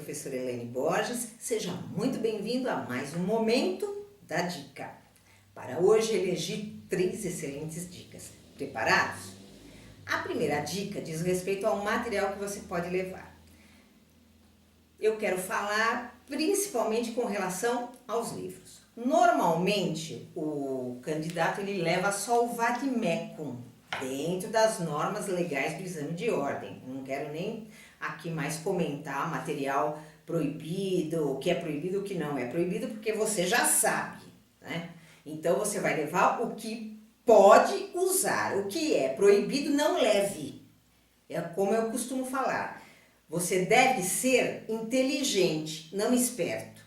professora Elaine Borges, seja muito bem-vindo a mais um Momento da Dica. Para hoje elegi 3 excelentes dicas. Preparados? A primeira dica diz respeito ao material que você pode levar. Eu quero falar principalmente com relação aos livros. Normalmente o candidato ele leva só o vade-mecum dentro das normas legais do exame de ordem. Não quero nem aqui mais comentar material proibido, o que é proibido, o que não é proibido, porque você já sabe, né? Então você vai levar o que pode usar, o que é proibido não leve. É como eu costumo falar, você deve ser inteligente, não esperto.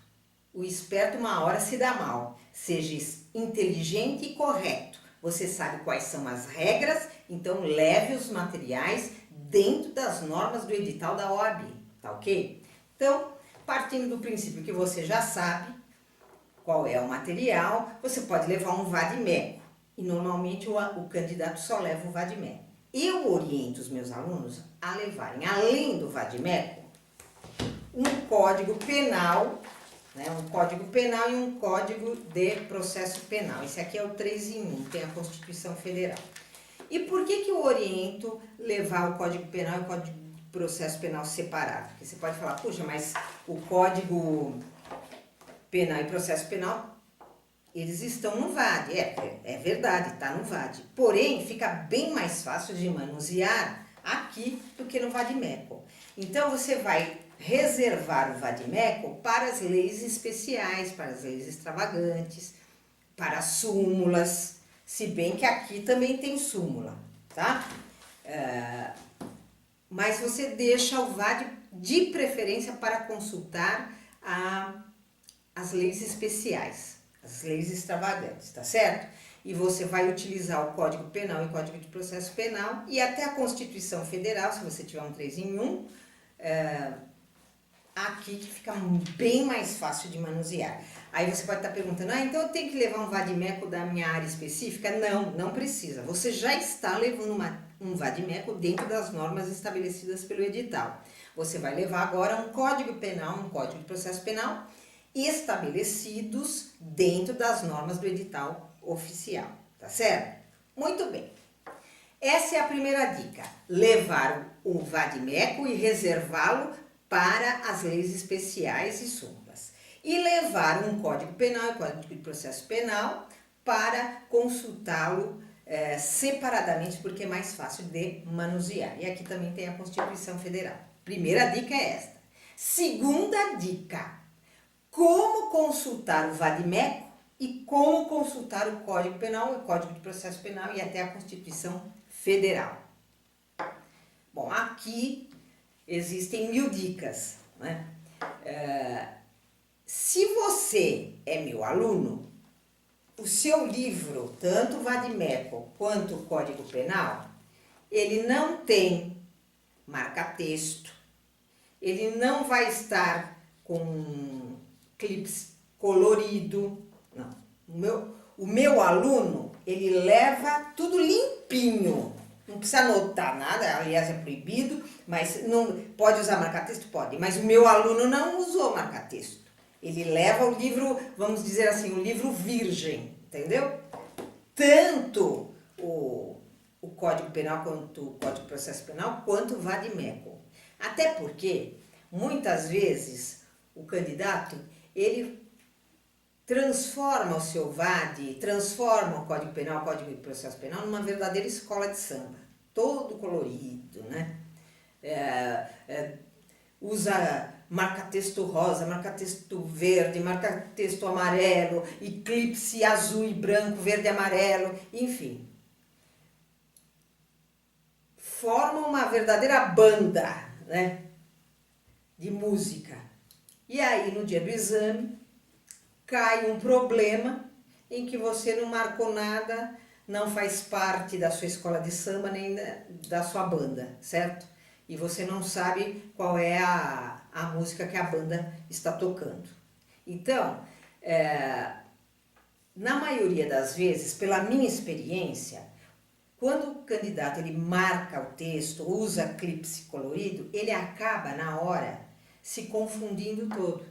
O esperto uma hora se dá mal. Seja inteligente e correto. Você sabe quais são as regras, então leve os materiais dentro das normas do edital da OAB, tá ok? Então, partindo do princípio que você já sabe qual é o material, você pode levar um vade-mecum. E normalmente o candidato só leva o vade-mecum. Eu oriento os meus alunos a levarem, além do vade-mecum, um código penal, né? Um código penal e um código de processo penal. Esse aqui é o 3 em 1, tem a Constituição Federal. E por que eu oriento levar o Código Penal e o Código de Processo Penal separado? Porque você pode falar, puxa, mas o Código Penal e Processo Penal, eles estão no VAD. É verdade, está no VAD. Porém, fica bem mais fácil de manusear aqui do que no vade-mecum. Então, você vai reservar o vade-mecum para as leis especiais, para as leis extravagantes, para as súmulas, se bem que aqui também tem súmula, tá? Mas você deixa o VAD de preferência para consultar as leis especiais, as leis extravagantes, tá certo? E você vai utilizar o Código Penal e o Código de Processo Penal e até a Constituição Federal, se você tiver um 3 em 1, aqui que fica bem mais fácil de manusear. Aí você pode estar perguntando, então eu tenho que levar um vade-mecum da minha área específica? Não, não precisa. Você já está levando um vade-mecum dentro das normas estabelecidas pelo edital. Você vai levar agora um Código Penal, um Código de Processo Penal, estabelecidos dentro das normas do edital oficial, tá certo? Muito bem. Essa é a primeira dica, levar o vade-mecum e reservá-lo para as leis especiais e súmulas. E levar um Código Penal e Código de Processo Penal para consultá-lo separadamente, porque é mais fácil de manusear. E aqui também tem a Constituição Federal. Primeira dica é esta. Segunda dica, como consultar o vade-mecum e como consultar o Código Penal, o Código de Processo Penal e até a Constituição Federal. Bom, aqui existem 1000 dicas, né? Se você é meu aluno, o seu livro, tanto o vade-mecum quanto o Código Penal, ele não tem marca-texto, ele não vai estar com clips colorido, não. O meu aluno, ele leva tudo limpinho. Não precisa anotar nada, aliás é proibido, mas não pode usar marca-texto? Pode, mas o meu aluno não usou marca-texto. Ele leva o livro, vamos dizer assim, o livro virgem, entendeu? Tanto o Código Penal quanto o Código de Processo Penal, quanto o vade-mecum. Até porque, muitas vezes, o candidato, ele transforma o seu VAD, transforma o Código Penal, o Código de Processo Penal, numa verdadeira escola de samba, todo colorido, né? Usa marca-texto rosa, marca-texto verde, marca-texto amarelo, eclipse azul e branco, verde e amarelo, enfim. Forma uma verdadeira banda, né, de música. E aí, no dia do exame, cai um problema em que você não marcou nada, não faz parte da sua escola de samba nem da sua banda, certo? E você não sabe qual é a música que a banda está tocando. Então, na maioria das vezes, pela minha experiência, quando o candidato ele marca o texto, usa clipe colorido, ele acaba na hora se confundindo todo.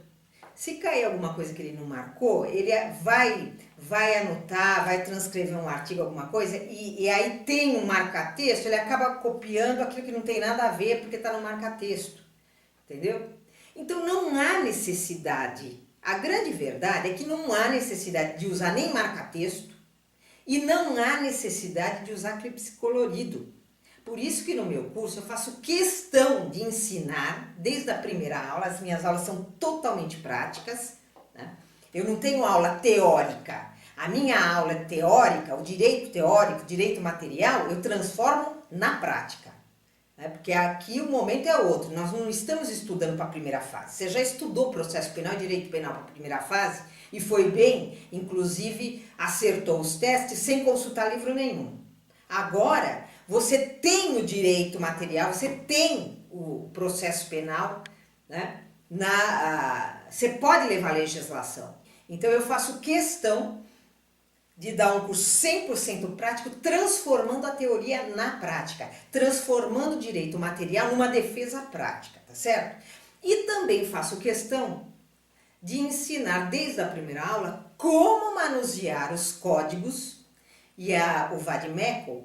Se cair alguma coisa que ele não marcou, ele vai anotar, vai transcrever um artigo, alguma coisa, e aí tem um marca-texto, ele acaba copiando aquilo que não tem nada a ver porque está no marca-texto, entendeu? Então não há necessidade, a grande verdade é que não há necessidade de usar nem marca-texto e não há necessidade de usar clipe colorido. Por isso que no meu curso eu faço questão de ensinar, desde a primeira aula, as minhas aulas são totalmente práticas, né? Eu não tenho aula teórica. A minha aula é teórica, o direito teórico, o direito material, eu transformo na prática. Né? Porque aqui o momento é outro, nós não estamos estudando para a primeira fase. Você já estudou processo penal e direito penal para a primeira fase e foi bem, inclusive acertou os testes sem consultar livro nenhum. Agora, você tem o direito material, você tem o processo penal, né? Você pode levar a legislação. Então eu faço questão de dar um curso 100% prático, transformando a teoria na prática, transformando o direito material numa defesa prática, tá certo? E também faço questão de ensinar desde a primeira aula como manusear os códigos e o vade-mecum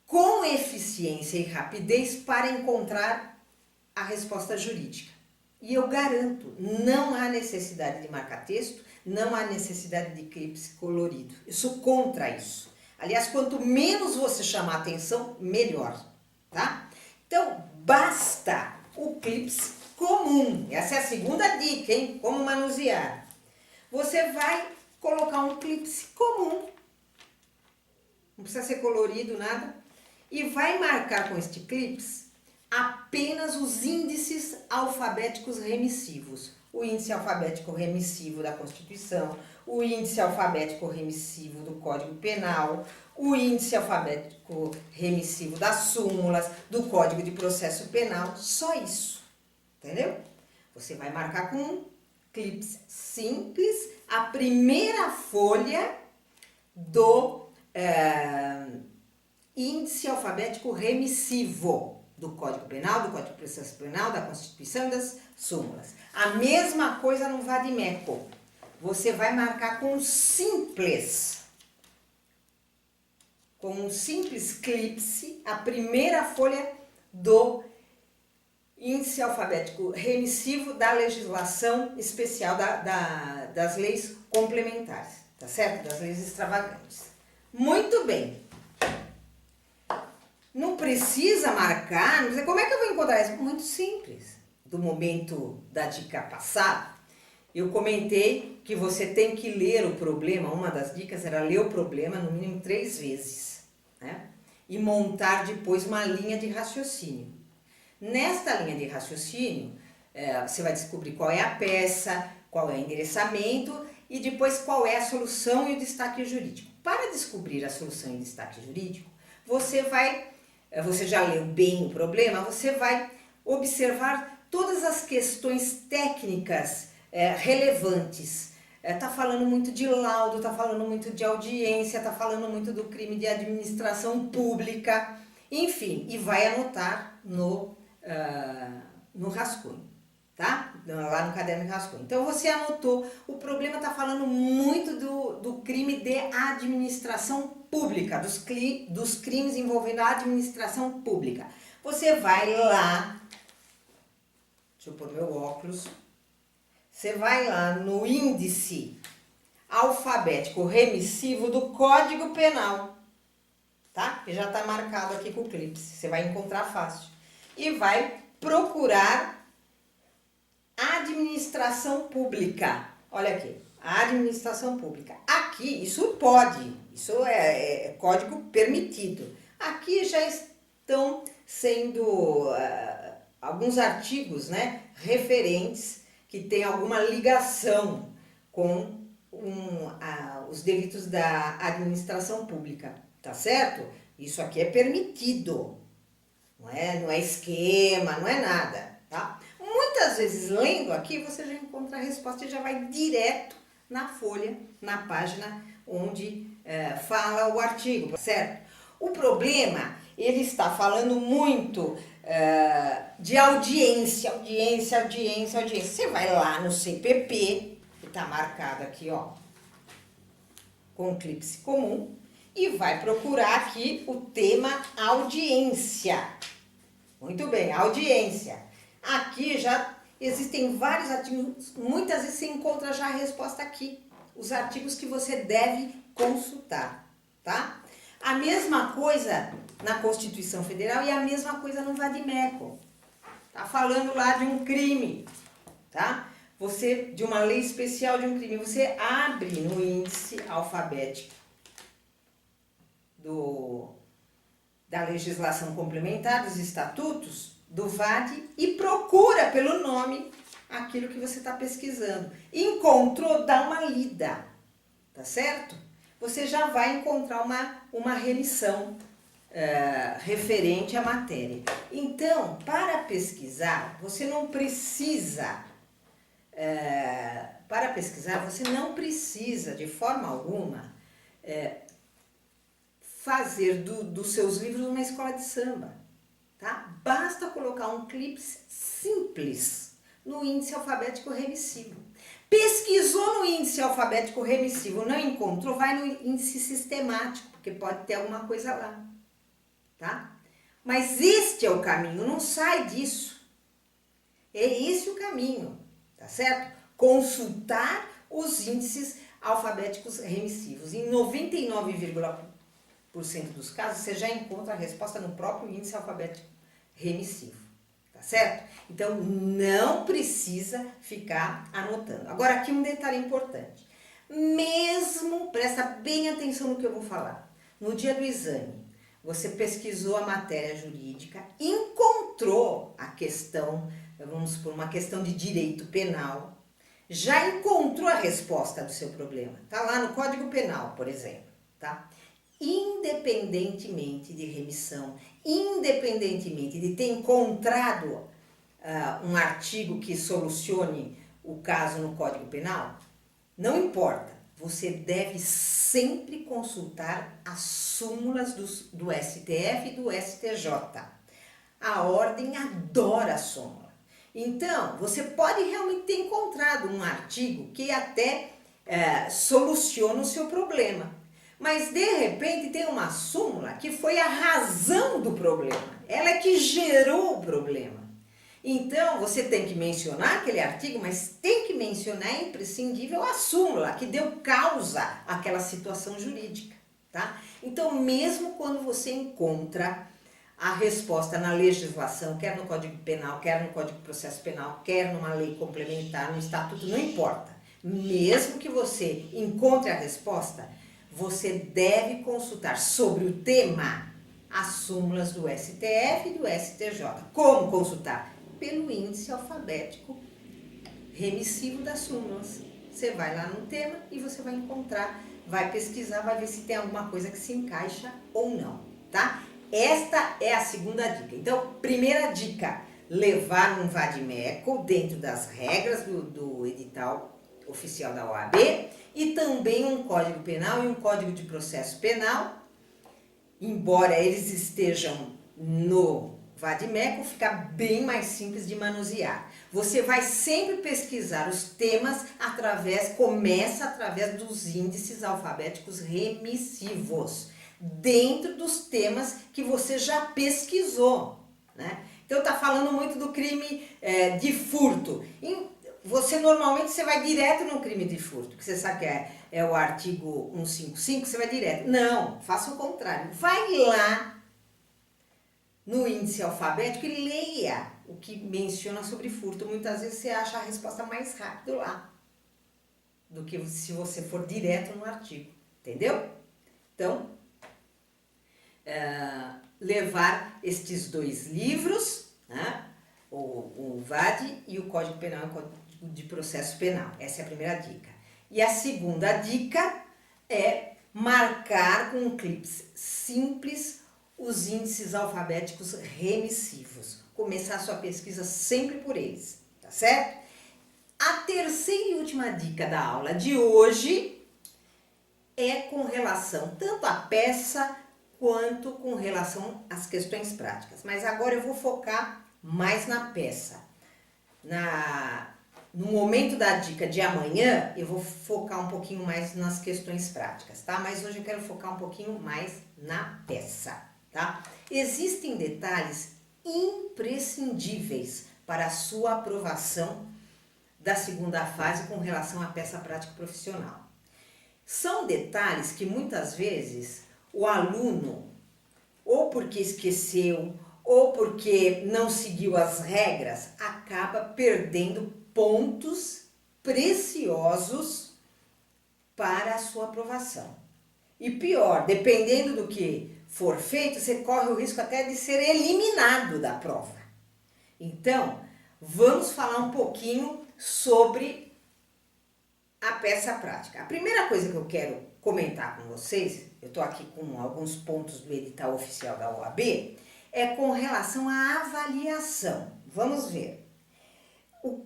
com eficiência e rapidez para encontrar a resposta jurídica. E eu garanto, não há necessidade de marca-texto, não há necessidade de clipe colorido. Eu sou contra isso. Aliás, quanto menos você chamar atenção, melhor, tá? Então, basta o clipe comum. Essa é a segunda dica, hein? Como manusear. Você vai colocar um clipe comum. Não precisa ser colorido, nada. E vai marcar com este clips apenas os índices alfabéticos remissivos. O índice alfabético remissivo da Constituição, o índice alfabético remissivo do Código Penal, o índice alfabético remissivo das súmulas, do Código de Processo Penal, só isso, entendeu? Você vai marcar com um clips simples a primeira folha do índice alfabético remissivo do Código Penal, do Código de Processo Penal, da Constituição e das súmulas. A mesma coisa no vade-mecum. Você vai marcar com um simples clipse a primeira folha do índice alfabético remissivo da legislação especial das leis complementares, tá certo? Das leis extravagantes. Muito bem. Não precisa marcar, não precisa, como é que eu vou encontrar isso? Muito simples. Do momento da dica passada, eu comentei que você tem que ler o problema, uma das dicas era ler o problema no mínimo 3 vezes, né? E montar depois uma linha de raciocínio. Nesta linha de raciocínio, você vai descobrir qual é a peça, qual é o endereçamento e depois qual é a solução e o destaque jurídico. Para descobrir a solução e o destaque jurídico, você já leu bem o problema, você vai observar todas as questões técnicas relevantes. Está falando muito de laudo, está falando muito de audiência, está falando muito do crime de administração pública, enfim, e vai anotar no rascunho, tá? Lá no caderno de rascunho. Então você anotou, o problema está falando muito do crime de administração pública, dos crimes envolvendo a administração pública. Você vai lá, deixa eu pôr meu óculos, você vai lá no índice alfabético remissivo do Código Penal, tá? Que já está marcado aqui com o clipe, você vai encontrar fácil. E vai procurar administração pública. Olha aqui, administração pública. Aqui, isso pode, isso é código permitido. Aqui já estão sendo alguns artigos, né, referentes que têm alguma ligação com os delitos da administração pública, tá certo? Isso aqui é permitido, não é esquema, não é nada, tá? Muitas vezes, lendo aqui, você já encontra a resposta e já vai direto na folha, na página onde fala o artigo, certo? O problema, ele está falando muito de audiência. Você vai lá no CPP, que está marcado aqui, ó, com clípse comum, e vai procurar aqui o tema audiência. Muito bem, audiência. Aqui já existem vários artigos, muitas vezes você encontra já a resposta aqui, os artigos que você deve consultar, tá? A mesma coisa na Constituição Federal e a mesma coisa no Vadimeco. Tá falando lá de um crime, tá? Você, de uma lei especial de um crime, você abre no índice alfabético da legislação complementar, dos estatutos, do VAD, e procura pelo nome aquilo que você está pesquisando. Encontrou, dá uma lida, tá certo? Você já vai encontrar uma remissão referente à matéria. Então, para pesquisar, você não precisa... você não precisa, de forma alguma, fazer dos seus livros uma escola de samba, tá? Basta colocar um clípse simples no índice alfabético remissivo. Pesquisou no índice alfabético remissivo, não encontrou, vai no índice sistemático, porque pode ter alguma coisa lá, tá? Mas este é o caminho, não sai disso. É esse o caminho, tá certo? Consultar os índices alfabéticos remissivos. Em 99,% dos casos, você já encontra a resposta no próprio índice alfabético remissivo, tá certo? Então, não precisa ficar anotando. Agora, aqui um detalhe importante. Mesmo, presta bem atenção no que eu vou falar, no dia do exame, você pesquisou a matéria jurídica, encontrou a questão, vamos supor, uma questão de direito penal, já encontrou a resposta do seu problema. Tá lá no Código Penal, por exemplo, tá? Independentemente de remissão, independentemente de ter encontrado um artigo que solucione o caso no Código Penal, não importa, você deve sempre consultar as súmulas do STF e do STJ. A ordem adora a súmula. Então, você pode realmente ter encontrado um artigo que até soluciona o seu problema. Mas, de repente, tem uma súmula que foi a razão do problema. Ela é que gerou o problema. Então, você tem que mencionar aquele artigo, mas tem que mencionar, é imprescindível, a súmula que deu causa àquela situação jurídica, tá? Então, mesmo quando você encontra a resposta na legislação, quer no Código Penal, quer no Código de Processo Penal, quer numa lei complementar, no estatuto, não importa. Mesmo que você encontre a resposta, você deve consultar sobre o tema as súmulas do STF e do STJ. Como consultar? Pelo índice alfabético remissivo das súmulas. Você vai lá no tema e você vai encontrar, vai pesquisar, vai ver se tem alguma coisa que se encaixa ou não, tá? Esta é a segunda dica. Então, primeira dica, levar um vadimeco dentro das regras do edital oficial da OAB e também um Código Penal e um Código de Processo Penal. Embora eles estejam no vadimeco, fica bem mais simples de manusear. Você vai sempre pesquisar os temas começa através dos índices alfabéticos remissivos, dentro dos temas que você já pesquisou, né? Então, tá falando muito do crime de furto. Normalmente você vai direto no crime de furto, que você sabe que é o artigo 155, você vai direto. Não, faça o contrário. Vai lá no índice alfabético e leia o que menciona sobre furto. Muitas vezes você acha a resposta mais rápido lá do que se você for direto no artigo, entendeu? Então, levar estes dois livros, né? O VAD e o Código Penal e o Código de Processo Penal. Essa é a primeira dica. E a segunda dica é marcar com um clípse simples os índices alfabéticos remissivos. Começar a sua pesquisa sempre por eles, tá certo? A terceira e última dica da aula de hoje é com relação tanto à peça quanto com relação às questões práticas. Mas agora eu vou focar mais na peça. No momento da dica de amanhã, eu vou focar um pouquinho mais nas questões práticas, tá? Mas hoje eu quero focar um pouquinho mais na peça, tá? Existem detalhes imprescindíveis para a sua aprovação da segunda fase com relação à peça prática profissional. São detalhes que muitas vezes o aluno, ou porque esqueceu, ou porque não seguiu as regras, acaba perdendo pontos preciosos para a sua aprovação. E pior, dependendo do que for feito, você corre o risco até de ser eliminado da prova. Então, vamos falar um pouquinho sobre a peça prática. A primeira coisa que eu quero comentar com vocês, eu estou aqui com alguns pontos do edital oficial da OAB, é com relação à avaliação. Vamos ver o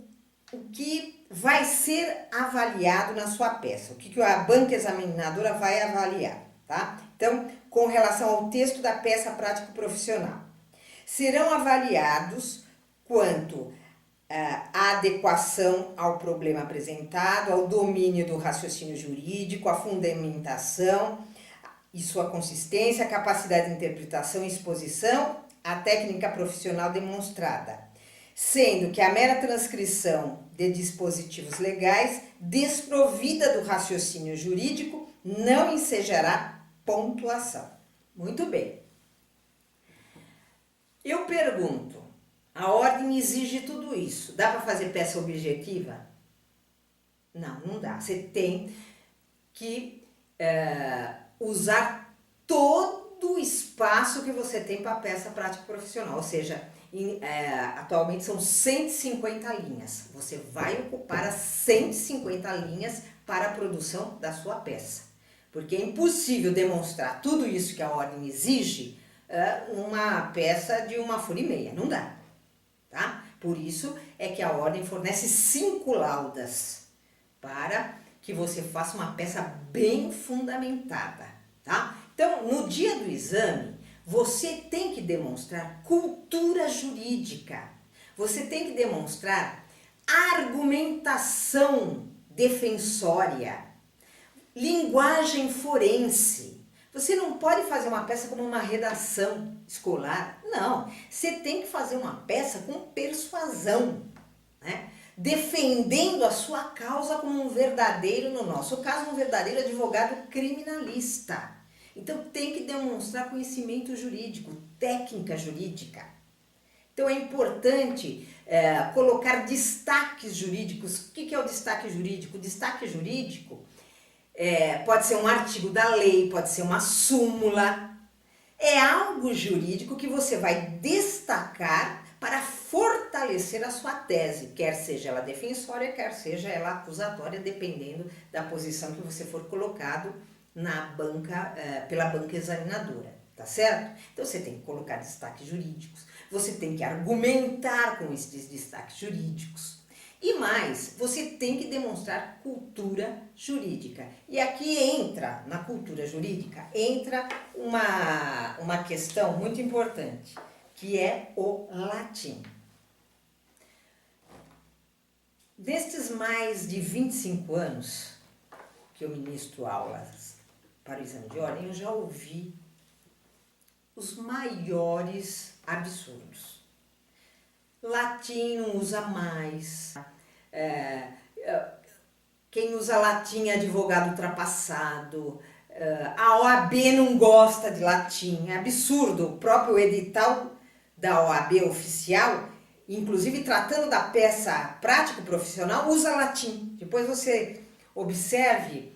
que vai ser avaliado na sua peça, o que a banca examinadora vai avaliar, tá? Então, com relação ao texto da peça prática profissional, serão avaliados quanto à adequação ao problema apresentado, ao domínio do raciocínio jurídico, a fundamentação e sua consistência, a capacidade de interpretação e exposição, a técnica profissional demonstrada, sendo que a mera transcrição de dispositivos legais, desprovida do raciocínio jurídico, não ensejará pontuação. Muito bem. Eu pergunto, a ordem exige tudo isso. Dá para fazer peça objetiva? Não, não dá. Você tem que usar todo o espaço que você tem para a peça prática profissional, ou seja, atualmente são 150 linhas. Você vai ocupar as 150 linhas para a produção da sua peça. Porque é impossível demonstrar tudo isso que a ordem exige numa peça de 1,5 folha, não dá. Tá? Por isso é que a ordem fornece 5 laudas para que você faça uma peça bem fundamentada. Tá? Então, no dia do exame, você tem que demonstrar cultura jurídica, você tem que demonstrar argumentação defensória, linguagem forense. Você não pode fazer uma peça como uma redação escolar, não. Você tem que fazer uma peça com persuasão, né? Defendendo a sua causa como um verdadeiro, no nosso caso, um verdadeiro advogado criminalista. Então tem que demonstrar conhecimento jurídico, técnica jurídica. Então é importante colocar destaques jurídicos. O que é o destaque jurídico? O destaque jurídico pode ser um artigo da lei, pode ser uma súmula. É algo jurídico que você vai destacar para fortalecer a sua tese, quer seja ela defensória, quer seja ela acusatória, dependendo da posição que você for colocado na banca, pela banca examinadora, tá certo? Então você tem que colocar destaques jurídicos, você tem que argumentar com esses destaques jurídicos. E mais, você tem que demonstrar cultura jurídica. E aqui entra, na cultura jurídica, entra uma questão muito importante, que é o latim. Destes mais de 25 anos que eu ministro aulas para o exame de ordem, eu já ouvi os maiores absurdos. Latim não usa mais. Quem usa latim é advogado ultrapassado. A OAB não gosta de latim. É absurdo. O próprio edital da OAB oficial, inclusive tratando da peça prático profissional, usa latim. Depois você observe,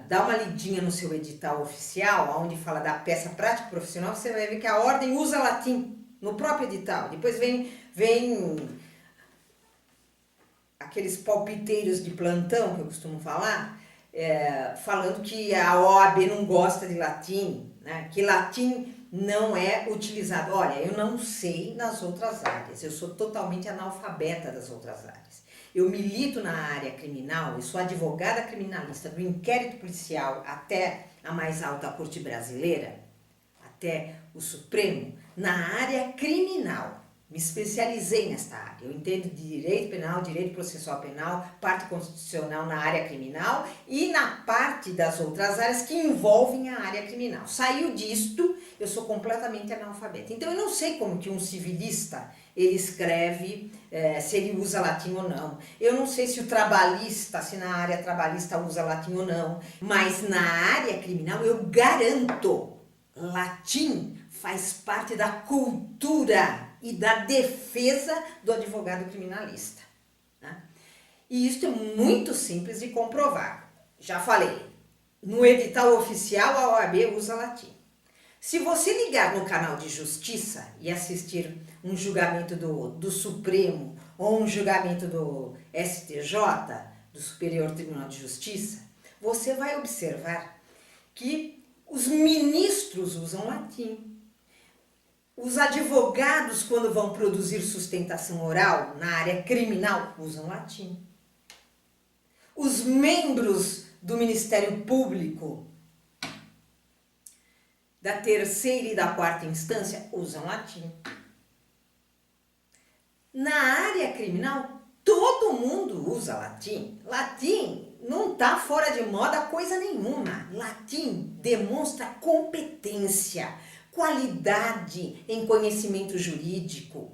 dá uma lidinha no seu edital oficial, onde fala da peça prático profissional, você vai ver que a ordem usa latim no próprio edital. Depois vem aqueles palpiteiros de plantão, que eu costumo falar, falando que a OAB não gosta de latim, né? Que latim não é utilizado. Olha, eu não sei nas outras áreas, eu sou totalmente analfabeta das outras áreas. Eu milito na área criminal, eu sou advogada criminalista do inquérito policial até a mais alta corte brasileira, até o Supremo na área criminal. Me especializei nesta área. Eu entendo de direito penal, direito processual penal, parte constitucional na área criminal e na parte das outras áreas que envolvem a área criminal. Saiu disto, eu sou completamente analfabeta. Então eu não sei como que um civilista ele escreve, se ele usa latim ou não. Eu não sei se o trabalhista, se na área trabalhista usa latim ou não. Mas na área criminal eu garanto, latim faz parte da cultura e da defesa do advogado criminalista. Né? E isso é muito simples de comprovar. Já falei, no edital oficial a OAB usa latim. Se você ligar no canal de justiça e assistir um julgamento do Supremo ou um julgamento do STJ, do Superior Tribunal de Justiça, você vai observar que os ministros usam latim. Os advogados, quando vão produzir sustentação oral na área criminal, usam latim. Os membros do Ministério Público, da terceira e da quarta instância, usam latim. Na área criminal, todo mundo usa latim. Latim não está fora de moda coisa nenhuma. Latim demonstra competência, qualidade em conhecimento jurídico.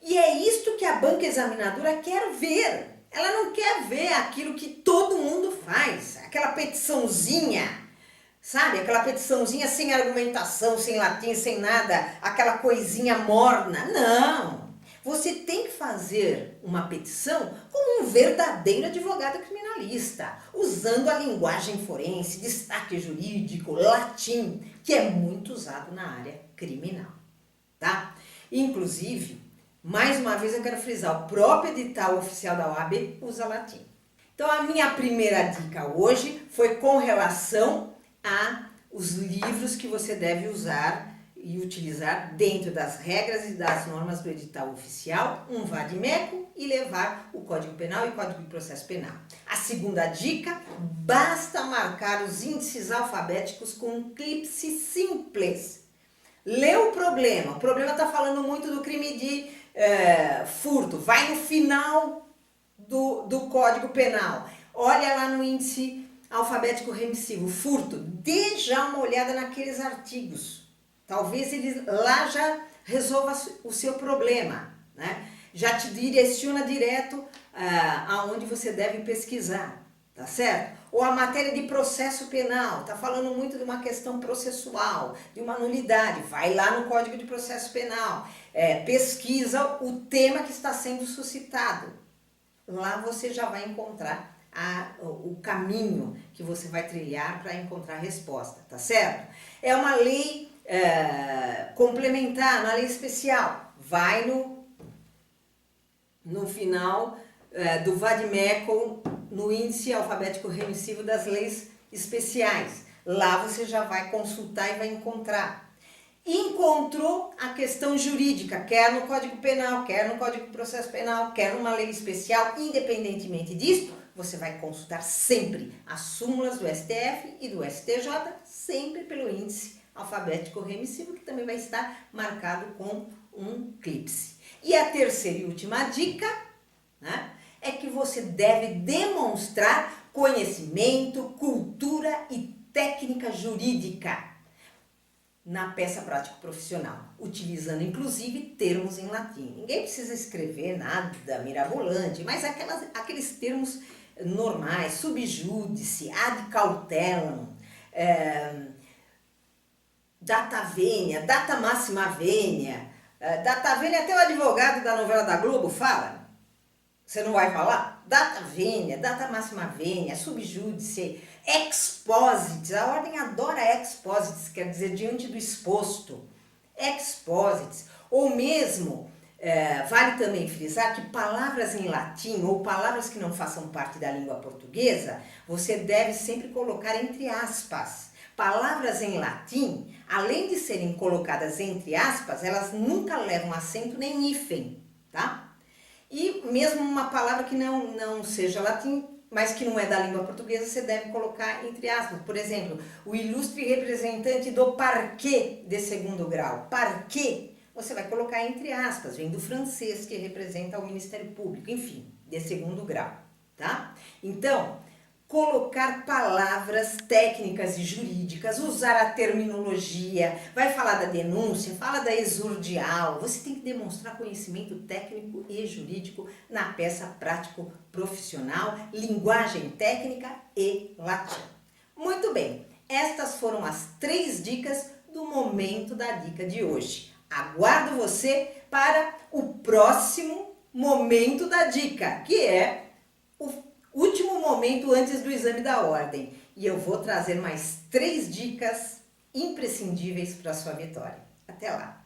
E é isto que a banca examinadora quer ver. Ela não quer ver aquilo que todo mundo faz, aquela petiçãozinha, sabe? Aquela petiçãozinha sem argumentação, sem latim, sem nada, aquela coisinha morna. Não! Você tem que fazer uma petição como um verdadeiro advogado criminalista, usando a linguagem forense, destaque jurídico, latim, que é muito usado na área criminal, tá? Inclusive, mais uma vez eu quero frisar, o próprio edital oficial da OAB usa latim. Então a minha primeira dica hoje foi com relação a os livros que você deve usar e utilizar dentro das regras e das normas do edital oficial, um vade-mecum e levar o Código Penal e o Código de Processo Penal. A segunda dica, basta marcar os índices alfabéticos com um clipse simples. Lê o problema está falando muito do crime de furto, vai no final do Código Penal, olha lá no índice alfabético remissivo, furto, dê já uma olhada naqueles artigos. Talvez ele lá já resolva o seu problema, né? Já te direciona direto aonde você deve pesquisar, tá certo? Ou a matéria de processo penal, tá falando muito de uma questão processual, de uma nulidade, vai lá no Código de Processo Penal, pesquisa o tema que está sendo suscitado. Lá você já vai encontrar o caminho que você vai trilhar para encontrar a resposta, tá certo? É uma lei complementar, uma lei especial. Vai no final do vade-mecum, no índice alfabético remissivo das leis especiais. Lá você já vai consultar e vai encontrar. Encontrou a questão jurídica, quer no Código Penal, quer no Código de Processo Penal, quer numa lei especial, independentemente disso, você vai consultar sempre as súmulas do STF e do STJ, sempre pelo índice alfabético remissivo, que também vai estar marcado com um clipse. E a terceira e última dica, né, é que você deve demonstrar conhecimento, cultura e técnica jurídica na peça prática profissional, utilizando inclusive termos em latim. Ninguém precisa escrever nada mirabolante, mas aqueles termos normais, subjúdice, ad cautelam, data venia, data máxima venia. Data venia até o advogado da novela da Globo fala. Você não vai falar? Data venia, data máxima venia, subjúdice, exposites. A ordem adora exposites, quer dizer diante do exposto. Exposites. Ou mesmo, vale também frisar que palavras em latim ou palavras que não façam parte da língua portuguesa, você deve sempre colocar entre aspas. Palavras em latim, além de serem colocadas entre aspas, elas nunca levam acento nem hífen, tá? E mesmo uma palavra que não seja latim, mas que não é da língua portuguesa, você deve colocar entre aspas. Por exemplo, o ilustre representante do parquet de segundo grau. Parquet, você vai colocar entre aspas, vem do francês, que representa o Ministério Público, enfim, de segundo grau, tá? Então, colocar palavras técnicas e jurídicas, usar a terminologia, vai falar da denúncia, fala da exordial, você tem que demonstrar conhecimento técnico e jurídico na peça prático-profissional, linguagem técnica e latim. Muito bem, estas foram as 3 dicas do momento da dica de hoje. Aguardo você para o próximo momento da dica, que é o último momento antes do exame da ordem. E eu vou trazer mais 3 dicas imprescindíveis para a sua vitória. Até lá!